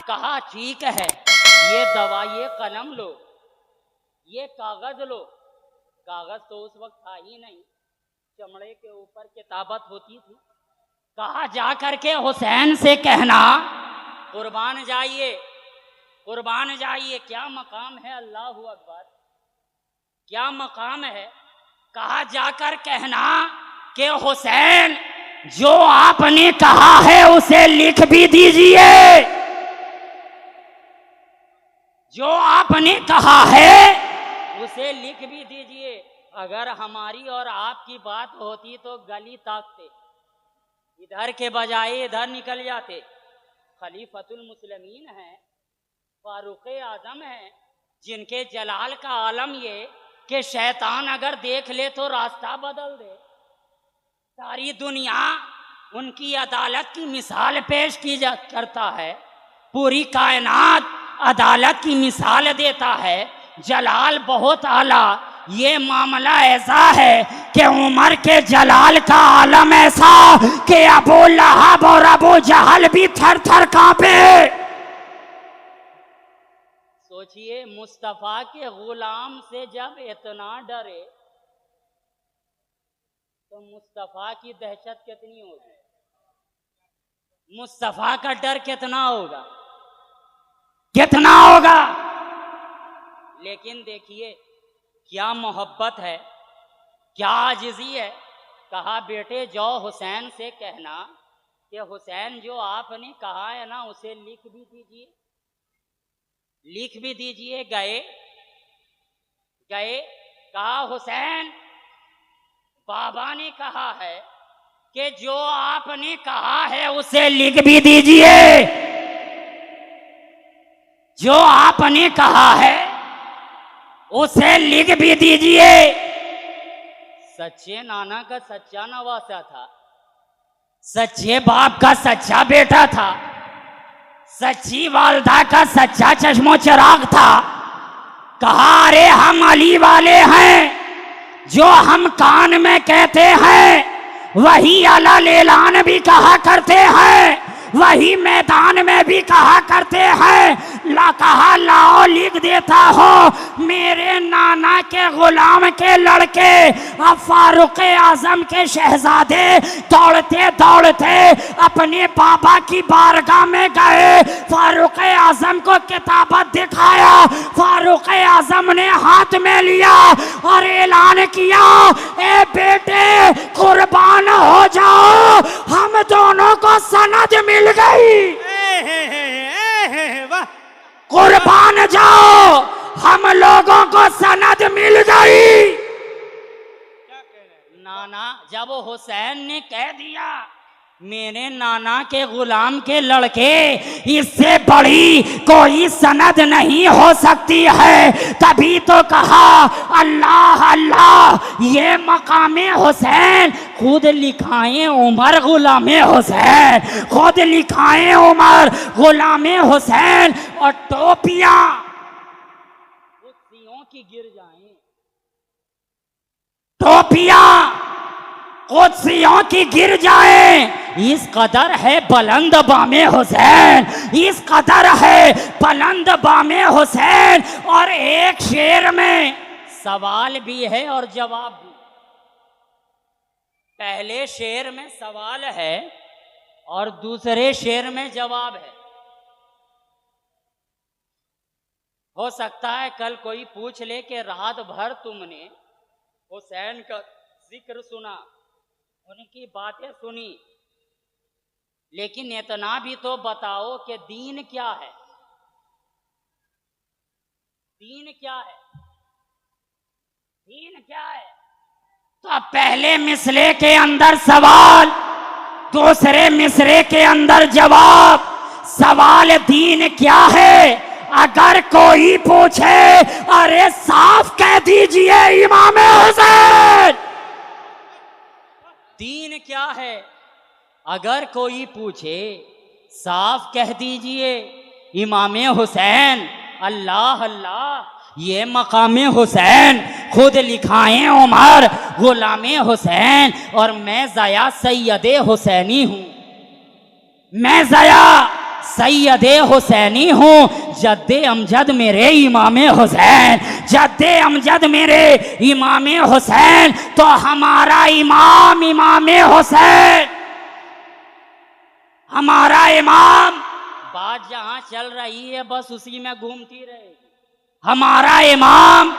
कहा ठीक है, ये दवा, ये कलम लो, ये कागज लो। कागज तो उस वक्त था ही नहीं, चमड़े के ऊपर किताबत होती थी। कहा जा करके हुसैन से कहना कुर्बान जाइए, कुर्बान जाइए। क्या मकाम है, अल्लाह अकबर, क्या मकाम है। कहा जाकर कहना कि हुसैन जो आपने कहा है उसे लिख भी दीजिए, जो आपने कहा है उसे लिख भी दीजिए। अगर हमारी और आपकी बात होती तो गली ताकते, इधर के बजाय इधर निकल जाते। खलीफतुल मुस्लिमीन हैं, फारूक आजम हैं, जिनके जलाल का आलम ये कि शैतान अगर देख ले तो रास्ता बदल दे। सारी दुनिया उनकी अदालत की मिसाल पेश की करता है, पूरी कायनात अदालत की मिसाल देता है। जलाल बहुत आला। ये मामला ऐसा है कि उमर के जलाल का आलम ऐसा कि अबू लहब और अबू जहल भी थर थर कांपे। सोचिए, मुस्तफा के गुलाम से जब इतना डरे तो मुस्तफा की दहशत कितनी होगी, मुस्तफा का डर कितना होगा, कितना होगा। लेकिन देखिए क्या मोहब्बत है, क्या आजिज़ी है। कहा बेटे जाओ हुसैन से कहना कि हुसैन जो आपने कहा है ना उसे लिख भी दीजिए, लिख भी दीजिए। गए गए कहा हुसैन बाबा ने कहा है कि जो आपने कहा है उसे लिख भी दीजिए, जो आपने कहा है उसे लिख भी दीजिए। सच्चे नाना का सच्चा नवासा था, सच्चे बाप का सच्चा बेटा था, सच्ची वालदा का सच्चा चश्मो चिराग था। कहा अरे हम अली वाले हैं, जो हम कान में कहते हैं वही अला लेलान भी कहा करते हैं, वही मैदान में भी कहा करते हैं। कहा लाओ लिख देता हो मेरे नाना के गुलाम के लड़के अब फारूक आजम के शहजादे दौड़ते दौड़ते अपने बाबा की बारगाह में गए। फारूक आजम को किताबत दिखाया, फारूक आजम ने हाथ में लिया और ऐलान किया, ए बेटे कुर्बान हो जाओ, हम दोनों को सनद मिल गई। कुर्बान जाओ, हम लोगों को सनद मिल गई। नाना जब हुसैन ने कह दिया मेरे नाना के गुलाम के लड़के, इससे बड़ी कोई सनद नहीं हो सकती है, तभी तो कहा अल्लाह अल्लाह। ये मकामे हुसैन खुद लिखाए उमर गुलामे हुसैन, खुद लिखाए उमर गुलामे हुसैन। और टोपियां कुर्सियों की गिर जाएं, टोपियां कुर्सियों की गिर जाएं। इस कदर है बुलंद बामे हुसैन, इस कदर है बुलंद बामे हुसैन। और एक शेर में सवाल भी है और जवाब भी। पहले शेर में सवाल है और दूसरे शेर में जवाब है। हो सकता है कल कोई पूछ ले कि रात भर तुमने हुसैन का जिक्र सुना, उनकी बातें सुनी, लेकिन इतना भी तो बताओ कि दीन क्या है, दीन क्या है, दीन क्या है। तो पहले मिसरे के अंदर सवाल, दूसरे मिसरे के अंदर जवाब। सवाल दीन क्या है, अगर कोई पूछे अरे साफ कह दीजिए इमाम हुसैन। दीन क्या है, अगर कोई पूछे साफ कह दीजिए इमाम हुसैन। अल्लाह अल्लाह, ये मकामे हुसैन खुद लिखाए उमर गुलामे हुसैन। और मैं ज़या सैयदे हुसैनी हूँ, मैं ज़या सैयदे हुसैनी हूँ, जद्दे अमजद मेरे इमामे हुसैन, जद्दे अमजद मेरे इमामे हुसैन, तो हमारा इमाम इमामे हुसैन, हमारा इमाम। बात जहां चल रही है बस उसी में घूमती रहेगी। हमारा इमाम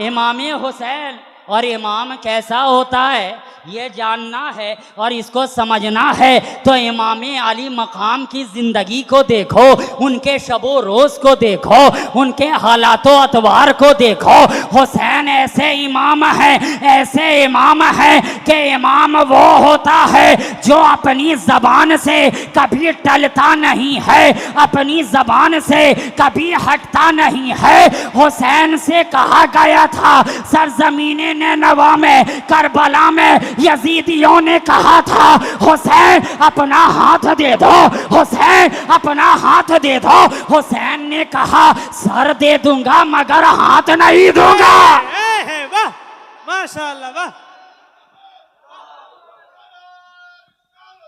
इमामे हुसैन, और इमाम कैसा होता है ये जानना है और इसको समझना है तो इमामे अली मकाम की ज़िंदगी को देखो, उनके शबो रोज़ को देखो, उनके हालातों अतवार को देखो। हुसैन ऐसे इमाम है, ऐसे इमाम है कि इमाम वो होता है जो अपनी ज़बान से कभी टलता नहीं है, अपनी ज़बान से कभी हटता नहीं है। हुसैन से कहा गया था सरजमीन नैनवा में, करबला में यजीदियों ने कहा था हुसैन अपना हाथ दे दो, हुसैन अपना हाथ दे दो। हुसैन ने कहा सर दे दूंगा मगर हाथ नहीं दूंगा। वाह माशाअल्लाह, वाह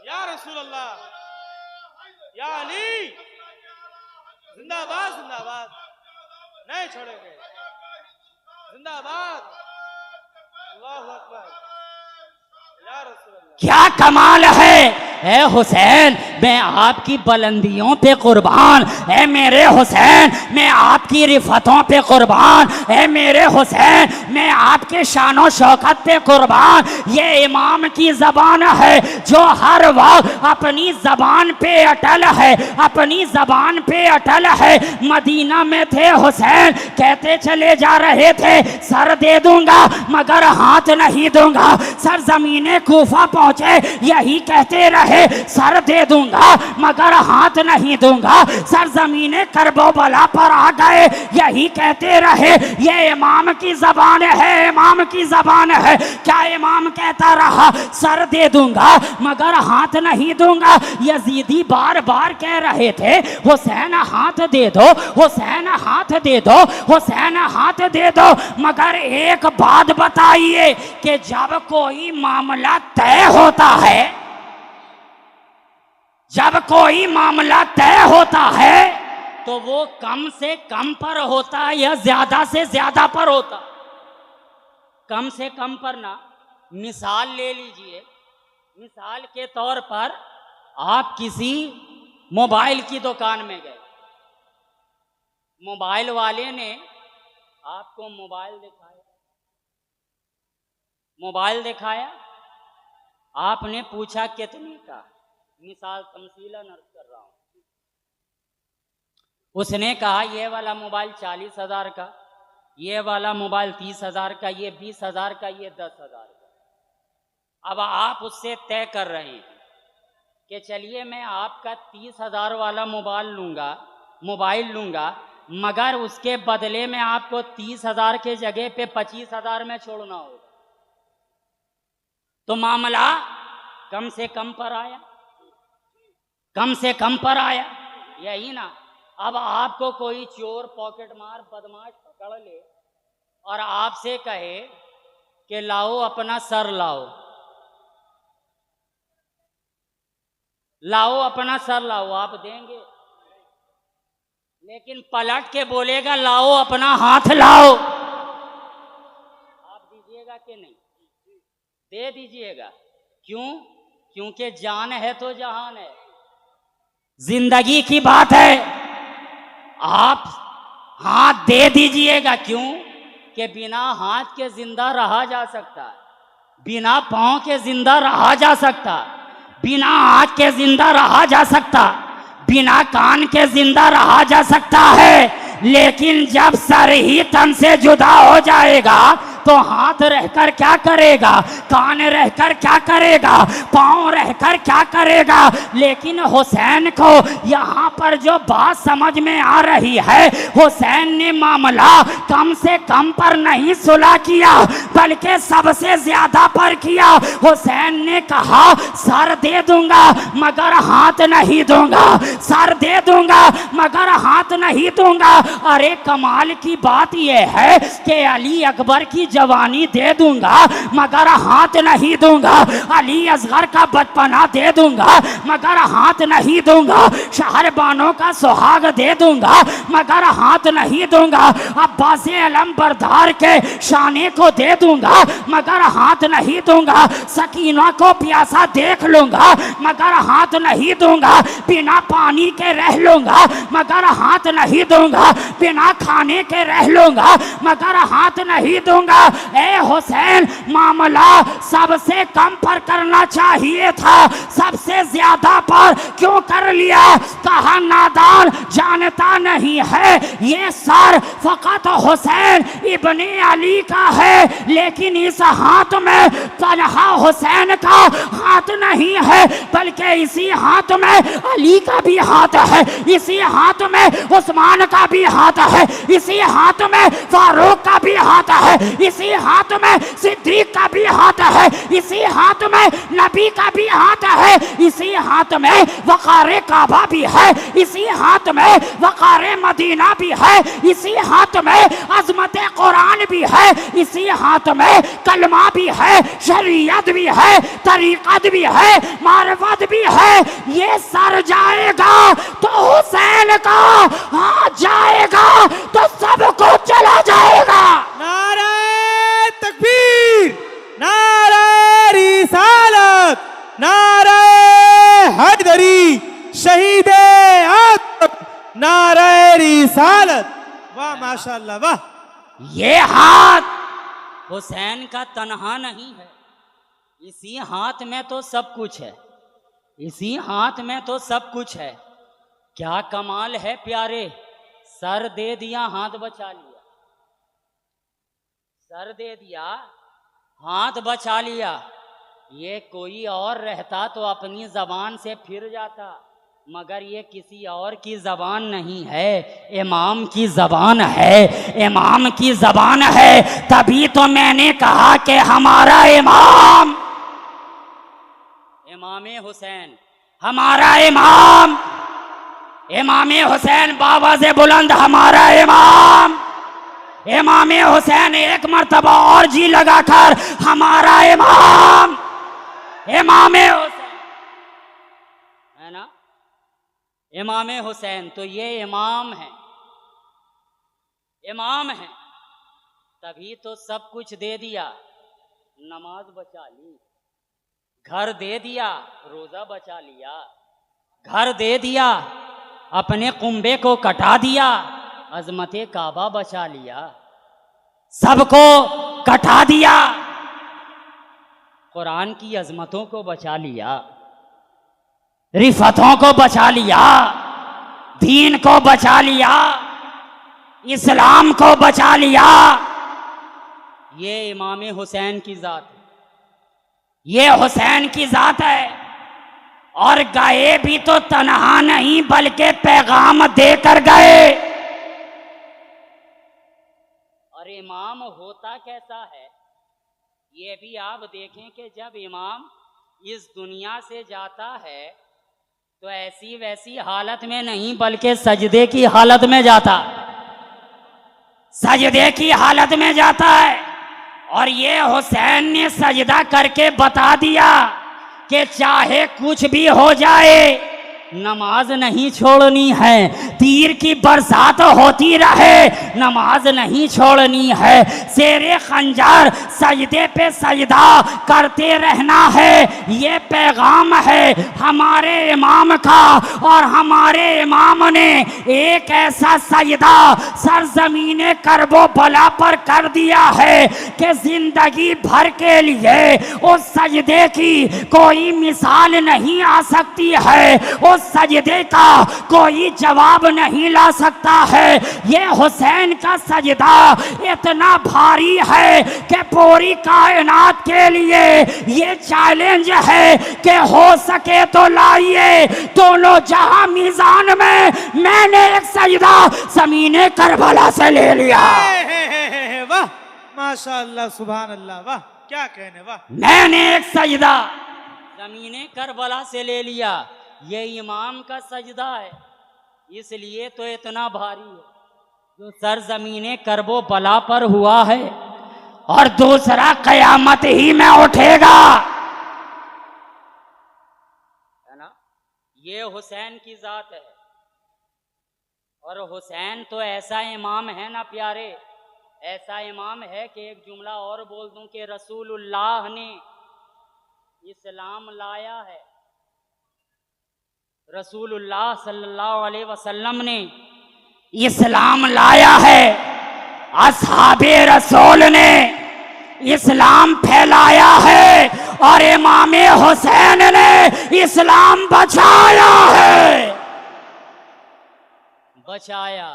या रसूल अल्लाह, या अली, जिंदाबाद जिंदाबाद, नहीं छोड़ेंगे, जिंदाबाद, अल्लाहु अकबर, या रसूल अल्लाह। क्या कमाल है ए हुसैन, मैं आपकी बुलंदियों पे कुर्बान, ए मेरे हुसैन मैं आपकी रिफतों पे कुर्बान, ए मेरे हुसैन मैं आपके शानो शौकत पे कुर्बान। ये इमाम की ज़बान है जो हर वक्त अपनी ज़बान पे अटल है, अपनी ज़बान पे अटल है। मदीना में थे हुसैन, कहते चले जा रहे थे सर दे दूंगा मगर हाथ नहीं दूंगा। सर ज़मीने कूफा पहुँचे यही कहते रहे सर दे दूंगा मगर हाथ नहीं दूंगा। सर ज़मीने करबला पर आ गए यही कहते रहे ये इमाम की ज़बान है, इमाम की ज़बान है। क्या इमाम कहता रहा सर दे दूंगा मगर हाथ नहीं दूंगा। यजीदी बार बार कह रहे थे हुसैन हाथ दे दो, हुसैन हाथ दे दो, हुसैन हाथ दे दो। मगर एक बात बताइए कि जब कोई मामला तय होता है, जब कोई मामला तय होता है तो वो कम से कम पर होता है या ज्यादा से ज्यादा पर होता? कम से कम पर ना। मिसाल ले लीजिए, मिसाल के तौर पर आप किसी मोबाइल की दुकान में गए, मोबाइल वाले ने आपको मोबाइल दिखाया, मोबाइल दिखाया, आपने पूछा कितने का, मिसाल तमसीला नर्ज कर रहा हूं, उसने कहा ये वाला मोबाइल 40,000 का, ये वाला मोबाइल 30,000 का, ये 20,000 का, ये 10,000 का। अब आप उससे तय कर रहे हैं कि चलिए मैं आपका 30,000 वाला मोबाइल लूंगा मगर उसके बदले में आपको 30,000 के जगह पे 25,000 में छोड़ना होगा। तो मामला कम से कम पर आया, कम से कम पर आया, यही ना। अब आपको कोई चोर, पॉकेट मार, बदमाश पकड़ ले और आपसे कहे कि लाओ अपना सर लाओ, लाओ अपना सर लाओ, आप देंगे? लेकिन पलट के बोलेगा लाओ अपना हाथ लाओ, आप दीजिएगा कि नहीं? दे दीजिएगा। क्यों? क्योंकि जान है तो जहान है, जिंदगी की बात है। आप हाथ दे दीजिएगा। क्यों? कि बिना हाथ के जिंदा रहा जा सकता है, बिना पांव के जिंदा रहा जा सकता, बिना आँख के जिंदा रहा जा सकता, बिना कान के जिंदा रहा जा सकता है। लेकिन जब सर ही तन से जुदा हो जाएगा तो हाथ रहकर क्या करेगा, कान रहकर क्या करेगा, पाँव रहकर क्या करेगा। लेकिन हुसैन को यहाँ पर जो बात समझ में आ रही है, हुसैन ने मामला कम से कम पर नहीं सुलह किया बल्कि सबसे ज्यादा पर किया। हुसैन ने कहा सर दे दूंगा मगर हाथ नहीं दूंगा, सर दे दूंगा मगर हाथ नहीं दूंगा। अरे कमाल की बात यह है कि अली अकबर की जवानी दे दूंगा मगर हाथ नहीं दूंगा। अली असगर का बचपना दे दूंगा मगर हाथ नहीं दूंगा। शहरबानों का सुहाग दे दूंगा मगर हाथ नहीं दूंगा। अब्बास अलम बरदार के शाने को दे दूंगा मगर हाथ नहीं दूंगा। सकीना को प्यासा देख लूंगा मगर हाथ नहीं दूंगा। बिना पानी के रह लूंगा मगर हाथ नहीं दूंगा। बिना खाने के रह लूंगा मगर हाथ नहीं दूंगा। ए हुसैन, मामला सबसे कम पर करना चाहिए था, सबसे ज्यादा पर क्यों कर लिया? कहा नादान जानता नहीं है ये सर फकत हुसैन इब्ने अली का है, लेकिन इस हाथ में तन्हा हुसैन का हाथ नहीं है बल्कि इसी हाथ में अली का भी हाथ है, इसी हाथ में उस्मान का भी हाथ है, इसी हाथ में फारूक का भी हाथ है, इसी हाथ में सिद्दीक का भी हाथ है, इसी हाथ में नबी का भी हाथ है, इसी हाथ में वक़ारे काबा भी है, इसी हाथ में वक़ारे मदीना भी है, इसी हाथ में अजमत कुरान भी है, इसी हाथ में कलमा भी है, शरीयत भी है, तरीक़त भी है, मारिफत भी है। ये सर जाएगा तो हुसैन का हाथ जाएगा तो सब कुछ चला जाएगा। नारे तकबीर, नारे रिसालत, नारे हैदरी, शहीदे आदम, नारे रिसालत। वाह माशाअल्लाह, वाह। ये हाथ हुसैन का तन्हा नहीं है, इसी हाथ में तो सब कुछ है, इसी हाथ में तो सब कुछ है। क्या कमाल है प्यारे, सर दे दिया हाथ बचा लिया, सर दे दिया हाथ बचा लिया। ये कोई और रहता तो अपनी जबान से फिर जाता, मगर ये किसी और की जबान नहीं है, इमाम की जबान है, इमाम की जबान है। तभी तो मैंने कहा कि हमारा इमाम, इमाम हुसैन, हमारा इमाम, इमाम हुसैन बाबा से बुलंद हमारा इमाम, इमाम हुसैन एक मर्तबा और जी लगाकर हमारा इमाम, इमाम हुसैन है ना, इमाम हुसैन। तो ये इमाम है, इमाम है, तभी तो सब कुछ दे दिया, नमाज बचा ली, घर दे दिया, रोजा बचा लिया, घर दे दिया, अपने कुंबे को कटा दिया, अजमते काबा बचा लिया, सबको कटा दिया, कुरान की अजमतों को बचा लिया, रिफतों को बचा लिया, दीन को बचा लिया, इस्लाम को बचा लिया। ये इमाम हुसैन की जात है, ये हुसैन की जात है। और गए भी तो तन्हा नहीं बल्कि पैगाम देकर गए। और इमाम होता कैसा है ये भी आप देखें कि जब इमाम इस दुनिया से जाता है तो ऐसी वैसी हालत में नहीं बल्कि सजदे की हालत में जाता, सजदे की हालत में जाता है। और ये हुसैन ने सजदा करके बता दिया कि चाहे कुछ भी हो जाए नमाज नहीं छोड़नी है, तीर की बरसात होती रहे नमाज नहीं छोड़नी है, शेरे खंजर सजदे पे सजदा करते रहना है। ये पैगाम है हमारे इमाम का। और हमारे इमाम ने एक ऐसा सजदा सरजमीने करबो बला पर कर दिया है कि जिंदगी भर के लिए उस सजदे की कोई मिसाल नहीं आ सकती है, उस सजदे का कोई जवाब नहीं ला सकता है। ये हुसैन का सजदा इतना भारी है कि पूरी कायनात के लिए ये चैलेंज है कि हो सके तो लाइए दोनों जहां मीजान में। मैंने एक सजदा ज़मीने करबला से ले लिया। वाह माशाअल्लाह, सुभान अल्लाह, वाह क्या कहने, वाह। मैंने एक सजदा ज़मीने करबला से ले लिया। ये इमाम का सजदा है, इसलिए तो इतना भारी है। जो सर ज़मीने करबो बला पर हुआ है और दूसरा कयामत ही में उठेगा। है ना? ये हुसैन की जात है। और हुसैन तो ऐसा इमाम है ना प्यारे, ऐसा इमाम है कि एक जुमला और बोल दूं कि रसूलुल्लाह ने इस्लाम लाया है। रसूलुल्लाह सल्लल्लाहु अलैहि वसल्लम ने इस्लाम लाया है। असहाबे रसूल ने इस्लाम फैलाया है और इमाम हुसैन ने इस्लाम बचाया है। बचाया।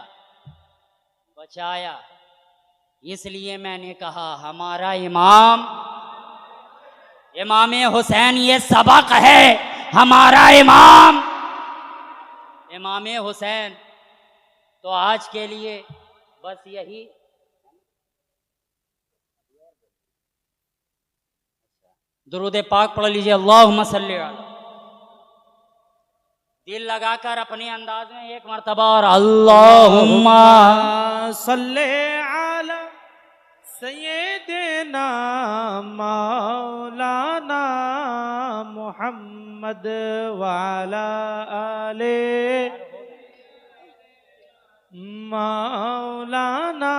इसलिए मैंने कहा हमारा इमाम हुसैन ये सबक है। हमारा इमाम हुसैन। तो आज के लिए बस यही। दुरूद पाक पढ़ लीजिए, अल्लाहुम्मा सल्ली अला। दिल लगाकर अपने अंदाज में एक मर्तबा और अल्लाहुम्मा सल्ले अला सय्यिदना मौलाना मुहम्मद वाला आले मौलाना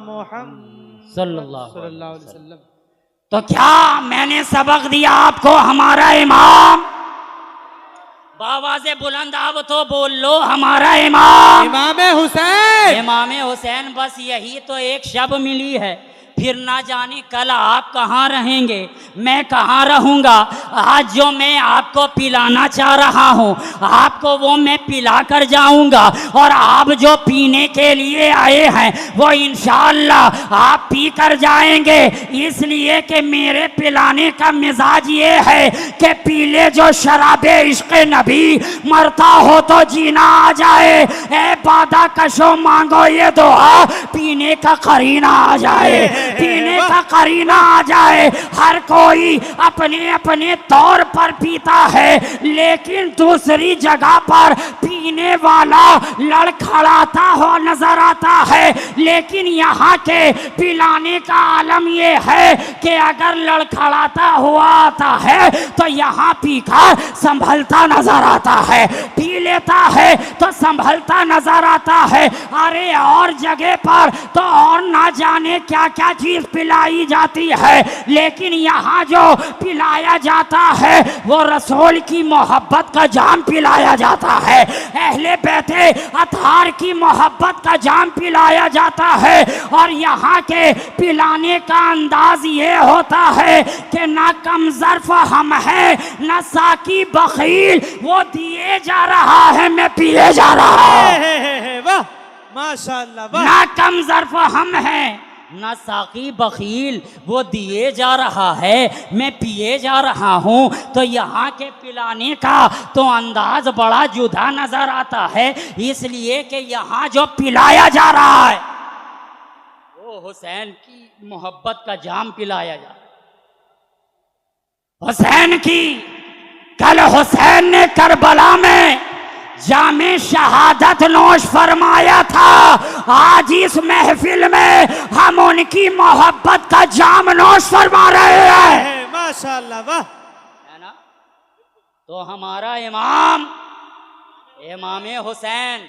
मुहम्मद सल्लल्लाहु अलैहि अलैहि वसल्लम। तो क्या मैंने सबक दिया आपको? हमारा इमाम। बाबा से बुलंद अब तो बोल लो, हमारा इमाम हुसैन। इमाम हुसैन। बस यही तो एक शब मिली है, फिर ना जाने कल आप कहाँ रहेंगे, मैं कहाँ रहूँगा। आज जो मैं आपको पिलाना चाह रहा हूँ, आपको वो मैं पिला कर जाऊँगा। और आप जो पीने के लिए आए हैं वो इंशाअल्लाह आप पी कर जाएंगे। इसलिए कि मेरे पिलाने का मिजाज ये है कि पीले जो शराबे इश्क़ नबी, मरता हो तो जीना आ जाए। ए बादा कशो मांगो ये दुआ, पीने का करीना आ जाए, पीने का करीना आ जाए। हर कोई अपने अपने तौर पर पीता है, लेकिन दूसरी जगह पर पीने वाला लड़खड़ाता हो नजर आता है। लेकिन यहाँ के पिलाने का आलम ये है कि अगर लड़खड़ाता हुआ आता है तो यहाँ पीकर संभलता नजर आता है, पी लेता है तो संभलता नजर आता है। अरे और जगह पर तो और ना जाने क्या क्या चीज पिलाई जाती है, लेकिन यहाँ जो पिलाया जाता है वो रसूल की मोहब्बत का जाम पिलाया जाता है, अहले बैते अतहार की मोहब्बत का जाम पिलाया जाता है। और यहाँ के पिलाने का अंदाज ये होता है कि ना कमजर्फ हम है ना साकी बखील, वो दिए जा रहा है मैं पिए जा रहा हूं। वाह माशाअल्लाह वाह। ना कमजर्फ हम हैं ना साकी बखील, वो दिए जा रहा है मैं पिए जा रहा हूँ। तो यहाँ के पिलाने का तो अंदाज बड़ा जुदा नजर आता है, इसलिए कि यहाँ जो पिलाया जा रहा है वो हुसैन की मोहब्बत का जाम पिलाया जा रहा है। हुसैन की कल हुसैन ने करबला में जामे शहादत नोश फरमाया था। आज इस महफिल में हम उनकी मोहब्बत का जाम नोश फरमा रहे हैं। माशाअल्लाह वाह। है ना? तो हमारा इमाम हुसैन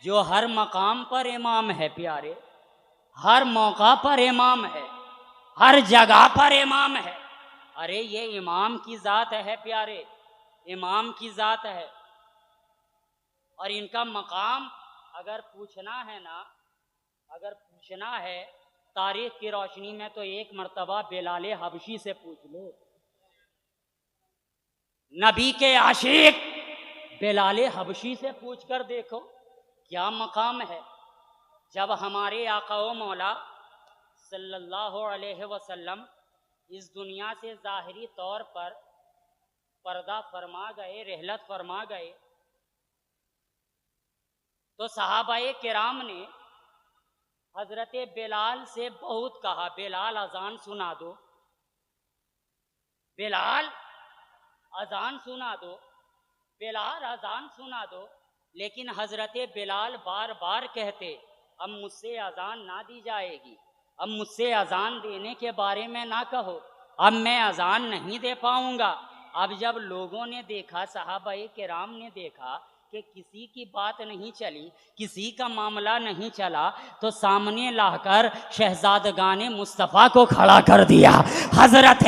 जो हर मकाम पर इमाम है प्यारे, हर मौका पर इमाम है, हर जगह पर इमाम है। अरे ये इमाम की जात है प्यारे, इमाम की जात है। और इनका मकाम अगर पूछना है ना, अगर पूछना है तारीख की रोशनी में, तो एक मर्तबा बिलाले हबशी से पूछ लो। नबी के आशिक बिलाले हबशी से पूछ कर देखो क्या मकाम है। जब हमारे आका व मौला सल्लल्लाहु अलैहि वसल्लम इस दुनिया से ज़ाहिरी तौर पर पर्दा फरमा गए, रहलत फरमा गए, तो सहाबाए किराम ने हजरत बिलाल से बहुत कहा, बिलाल अजान सुना दो, बिलाल अजान सुना दो, बिलाल अजान सुना दो। लेकिन हजरत बिलाल बार बार कहते अब मुझसे अजान ना दी जाएगी, अब मुझसे अजान देने के बारे में ना कहो, अब मैं अजान नहीं दे पाऊंगा। अब जब लोगों ने देखा, सहाबाए किराम ने देखा कि किसी की बात नहीं चली, किसी का मामला नहीं चला, तो सामने लाकर शहजादगान मुस्तफ़ा को खड़ा कर दिया, हजरत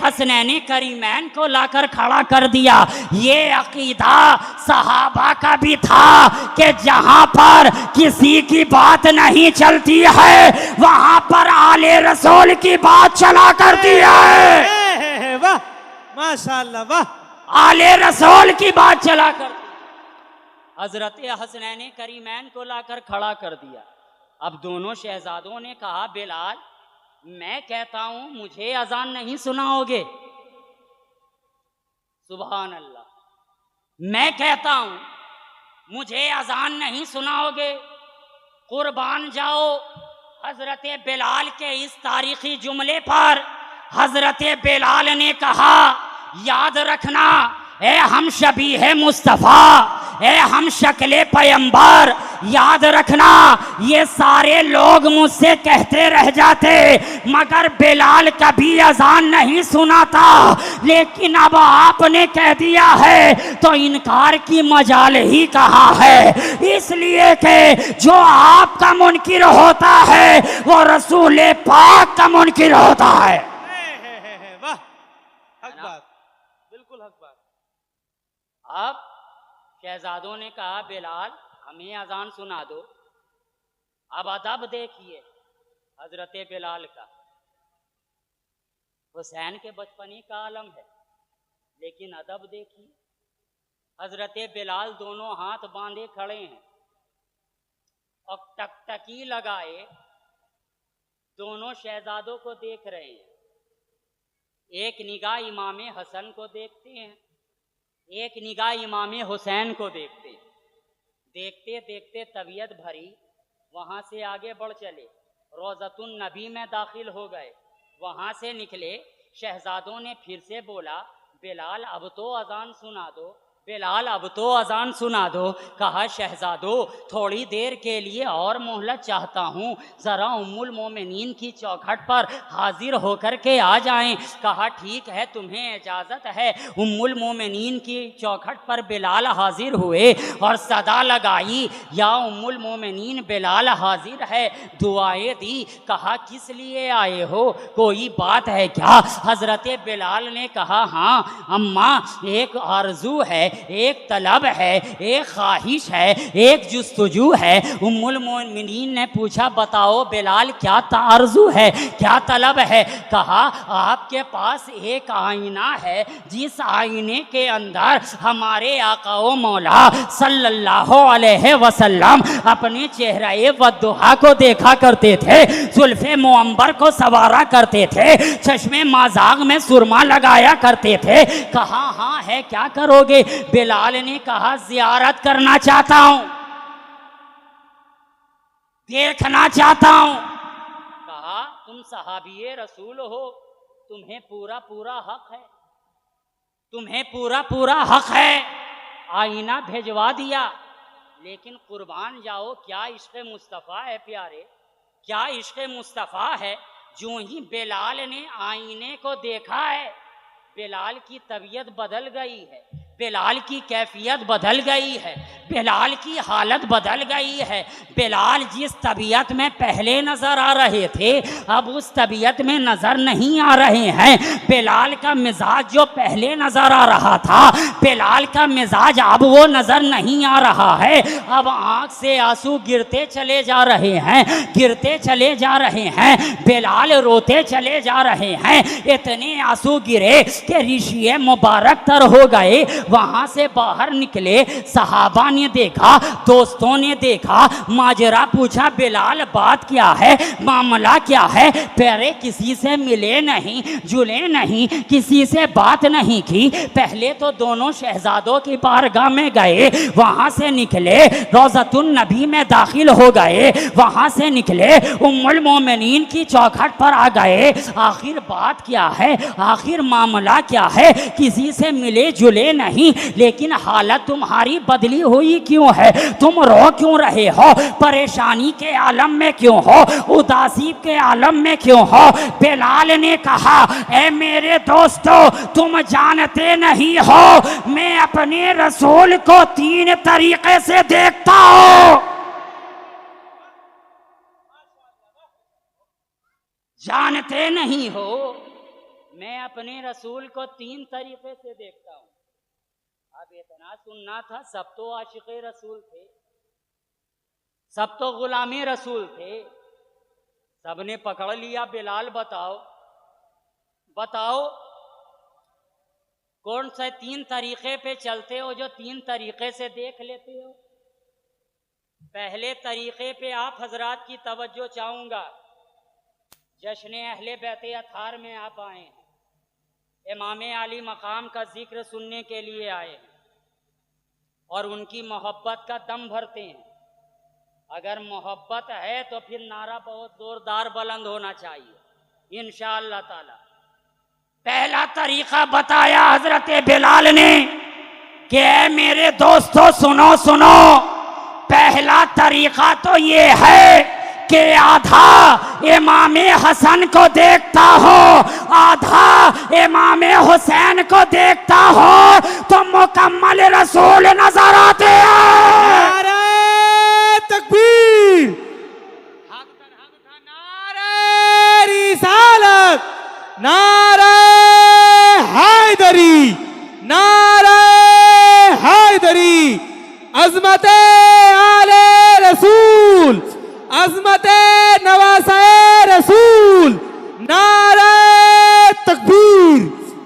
हसनैन करीमैन को लाकर खड़ा कर दिया। ये अकीदा सहाबा का भी था कि जहां पर किसी की बात नहीं चलती है वहां पर आले रसूल की बात चला करती है। वाह माशाअल्लाह, वाह। आले रसूल की बात चला कर हजरत हसनैन करीमैन को लाकर खड़ा कर दिया। अब दोनों शहजादों ने कहा, बिलाल मैं कहता हूं मुझे अजान नहीं सुनाओगे? सुभान अल्लाह, मैं कहता हूं मुझे अजान नहीं सुनाओगे? कुर्बान जाओ हजरत बिलाल के इस तारीखी जुमले पर। हजरत बिलाल ने कहा, याद रखना ए हम शबीह मुस्तफ़ा, ए हम शक्ले पैगंबर, याद रखना ये सारे लोग मुझसे कहते रह जाते मगर बिलाल कभी अजान नहीं सुनाता, लेकिन अब आपने कह दिया है तो इनकार की मजाल ही कहाँ है। इसलिए कि जो आपका मुनकिर होता है वो रसूल पाक का मुनकिर होता है। वाह, हक बात, बिल्कुल हक बात। अब शहजादों ने कहा, बिलाल हमें अजान सुना दो। अब अदब देखिए हजरत बिलाल का। हुसैन के बचपनी का आलम है, लेकिन अदब देखिए। हजरत बिलाल दोनों हाथ बांधे खड़े हैं और टकटकी लगाए दोनों शहजादों को देख रहे हैं। एक निगाह इमाम हसन को देखते हैं, एक निगाह इमाम हुसैन को देखते। देखते देखते तबीयत भरी, वहाँ से आगे बढ़ चले, रोज़तुन नबी में दाखिल हो गए। वहाँ से निकले, शहजादों ने फिर से बोला, बिलाल अब तो अजान सुना दो, बिलाल अब तो अजान सुना दो। कहा, शहजादो थोड़ी देर के लिए और मोहलत चाहता हूँ, ज़रा उम्मुल मोमिनीन की चौखट पर हाजिर होकर के आ जाएं। कहा, ठीक है तुम्हें इजाज़त है। उम्मुल मोमिनीन की चौखट पर बिलाल हाजिर हुए और सदा लगाई, या उम्मुल मोमिनीन बिलाल हाजिर है। दुआएं दी। कहा, किस लिए आए हो, कोई बात है क्या? हज़रत बिलाल ने कहा, हाँ अम्मा, एक आरजू है, एक तलब है, एक ख्वाहिश है, एक जुस्तजू है। उम्मुल मोमिनीन ने पूछा, बताओ बिलाल क्या आरज़ू है, क्या तलब है? कहा, आपके पास एक आईना है, जिस आईने के अंदर हमारे आका व मौला सल्लल्लाहु अलैहि वसल्लम अपने चेहरे वद्दुहा को देखा करते थे, जुल्फ़े मुअम्बर को सवारा करते थे, चश्मे माज़ाग में सुरमा लगाया करते थे। कहा, हाँ है, क्या करोगे? बिलाल ने कहा, ज़ियारत करना चाहता हूं, देखना चाहता हूं। कहा, तुम सहाबीए रसूल हो, तुम्हें पूरा पूरा हक है, तुम्हें पूरा पूरा हक है। आईना भेजवा दिया, लेकिन कुर्बान जाओ, क्या इश्क़ मुस्तफ़ा है प्यारे, क्या इश्क़ मुस्तफ़ा है। जो ही बिलाल ने आईने को देखा है, बिलाल की तबीयत बदल गई है, बिलाल की कैफियत बदल गई है, बिलाल की हालत बदल गई है। बिलाल जिस तबीयत में पहले नज़र आ रहे थे, अब उस तबीयत में नज़र नहीं आ रहे हैं। बिलाल का मिजाज जो पहले नज़र आ रहा था, बिलाल का मिजाज अब वो नज़र नहीं आ रहा है। अब आँख से आंसू गिरते चले जा रहे हैं, गिरते चले जा रहे हैं। बिलाल रोते चले जा रहे हैं। इतने आंसू गिरे कि ऋषि मुबारक तर हो गए। वहां से बाहर निकले, सहाबा ने देखा, दोस्तों ने देखा, माजरा पूछा, बिलाल बात क्या है, मामला क्या है? पहले किसी से मिले नहीं, जुले नहीं, किसी से बात नहीं की। पहले तो दोनों शहजादों की बारगाह में गए, वहां से निकले, रोज़तुन नबी में दाखिल हो गए, वहां से निकले, उम्मुल मोमिनीन की चौखट पर आ गए। आखिर बात क्या है, आखिर मामला क्या है? किसी से मिले जुले नहीं, नहीं, लेकिन हालत तुम्हारी बदली हुई क्यों है? तुम रो क्यों रहे हो? परेशानी के आलम में क्यों हो? उदासी के आलम में क्यों हो? बिलाल ने कहा, ए मेरे दोस्तों, तुम जानते नहीं हो मैं अपने रसूल को 3 तरीके से देखता हूं। जानते नहीं हो मैं अपने रसूल को 3 तरीके से देखता हूं। अब इतना सुनना था, सब तो आशिक़े रसूल थे, सब तो गुलामे रसूल थे, सबने पकड़ लिया बिलाल बताओ बताओ कौन से 3 तरीके पे चलते हो जो 3 तरीके से देख लेते हो? पहले तरीके पे आप हजरात की तवज्जो चाहूंगा। जश्न अहले बैत अतार में आप आए हैं, इमाम अली मकाम का जिक्र सुनने के लिए आए हैं और उनकी मोहब्बत का दम भरते हैं। अगर मोहब्बत है तो फिर नारा बहुत जोरदार बुलंद होना चाहिए इंशाअल्लाह ताला। पहला तरीका बताया हजरत बिलाल ने कि मेरे दोस्तों सुनो सुनो, पहला तरीका तो ये है कि आधा इमाम हसन को देखता हो, आधा इमाम हुसैन को देखता हो तो मुकम्मल रसूल नजर आते हैं। नारे तकबीर, नारे रिसालत, नारे हैदरी, नारे हैदरी, अज़मते आले रसूल, अज़मते नवासे रसूल, नारे तकबीर,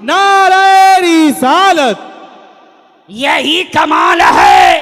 नारे रिसालत। यही कमाल है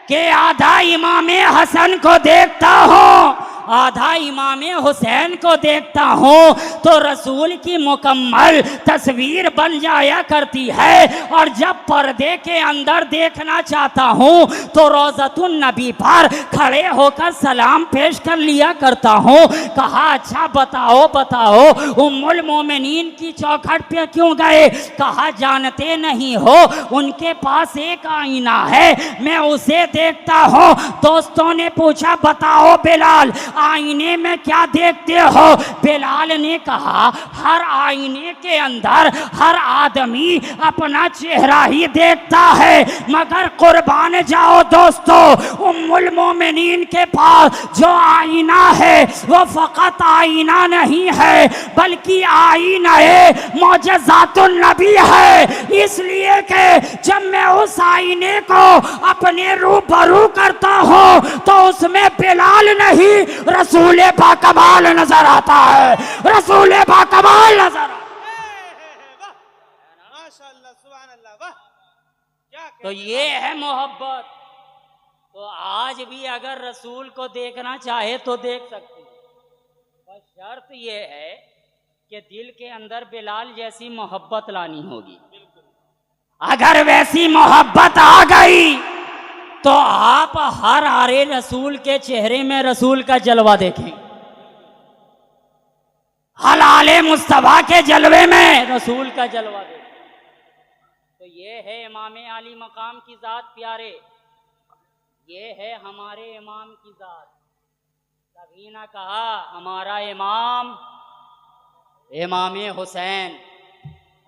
कि आधा इमाम हसन को देखता हूँ, आधा इमाम हुसैन को देखता हूँ तो रसूल की मुकम्मल तस्वीर बन जाया करती है। और जब पर्दे के अंदर देखना चाहता हूँ तो रोज़तुन नबी पर खड़े होकर सलाम पेश कर लिया करता हूँ। कहा अच्छा बताओ बताओ उम्मुल मोमिनीन की चौखट पे क्यों गए? कहा जानते नहीं हो उनके पास एक आईना है, मैं उसे देखता हूँ। दोस्तों ने पूछा बताओ बिलाल आईने में क्या देखते हो? बिलाल ने कहा हर आईने के अंदर हर आदमी अपना चेहरा ही देखता है, मगर कुर्बान जाओ दोस्तों, उम्मुल मोमिनीन के पास जो आईना है वो फकत आईना नहीं है बल्कि आईना है मौजज़ातुन नबी है। इसलिए कि जब मैं उस आईने को अपने रूबरू करता हूँ तो उसमें बिलाल नहीं रसूल बाकमाल नजर आता है, रसूल बाकमाल नजर आता है। माशाअल्लाह, सुभान अल्लाह, वाह क्या तो ये है मोहब्बत। तो आज भी अगर रसूल को देखना चाहे तो देख सकते हैं, पर शर्त ये है कि दिल के अंदर बिलाल जैसी मोहब्बत लानी होगी। अगर वैसी मोहब्बत आ गई तो आप हर आरे रसूल के चेहरे में रसूल का जलवा देखें, हलाले मुस्तफा के जलवे में रसूल का जलवा देखें। तो ये है इमाम अली मकाम की जात प्यारे, ये है हमारे इमाम की जात। कभी ना कहा हमारा इमाम इमाम हुसैन,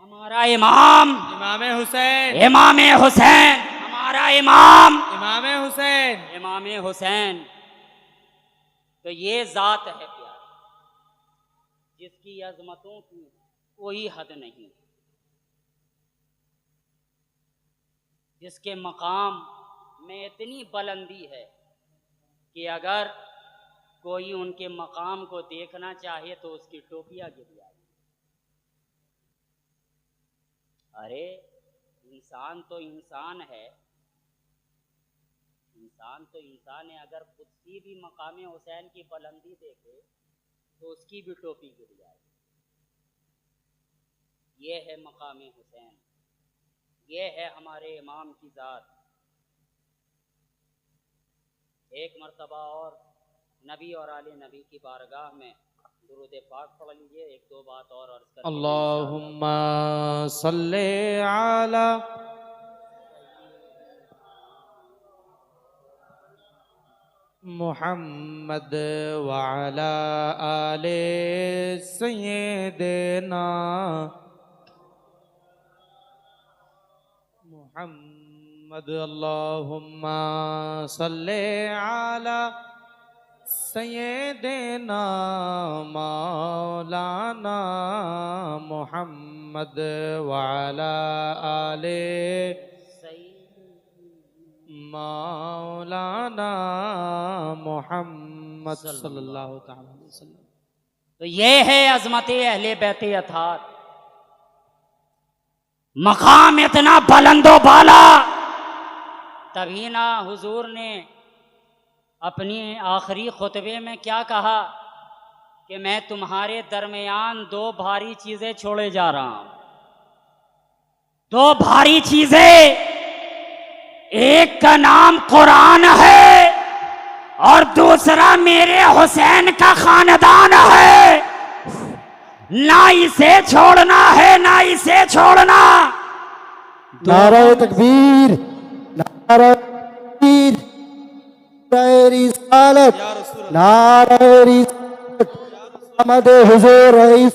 हमारा इमाम इमाम हुसैन, इमाम हुसैन, हमारा इमाम इमाम हुसैन, इमाम हुसैन। तो ये जात है प्यार जिसकी अजमतों की कोई हद नहीं, जिसके मकाम में इतनी बुलंदी है कि अगर कोई उनके मकाम को देखना चाहे तो उसकी टोपियां गिर जाए। अरे इंसान तो इंसान है, इंसान तो इंसान है, अगर खुद की भी मकाम हुसैन की बुलंदी देखे तो उसकी भी टोपी गिर जाए। ये है मकाम हुसैन, ये है हमारे इमाम की जात। एक मर्तबा और नबी और आले नबी की बारगाह में दुरूद पाक पढ़ लीजिए, एक दो बात और अर्ज कर अल्लाहुम्मा सल्ले अला मुहम्मद वाला आले सय्यदना मुहम्मद अल्लाहुम्मा सल्ले आला सय्यदना मौलाना मुहम्मद वाला आले मौलाना मोहम्मद सल्लल्लाहु तआला अलैहि वसल्लम। तो ये है अजमत अहले बैत अतार, मकाम इतना बुलंदो बाला। तभी ना हुजूर ने अपनी आखिरी खुतबे में क्या कहा कि मैं तुम्हारे दरमियान दो भारी चीजें छोड़े जा रहा हूं। दो भारी चीजें, एक का नाम कुरान है और दूसरा मेरे हुसैन का खानदान है। ना इसे छोड़ना है, ना इसे छोड़ना। नारे तकबीर, नारे तकबीर, नारे रिसालत, नारे रिसालत, अहमद हुजूर रईस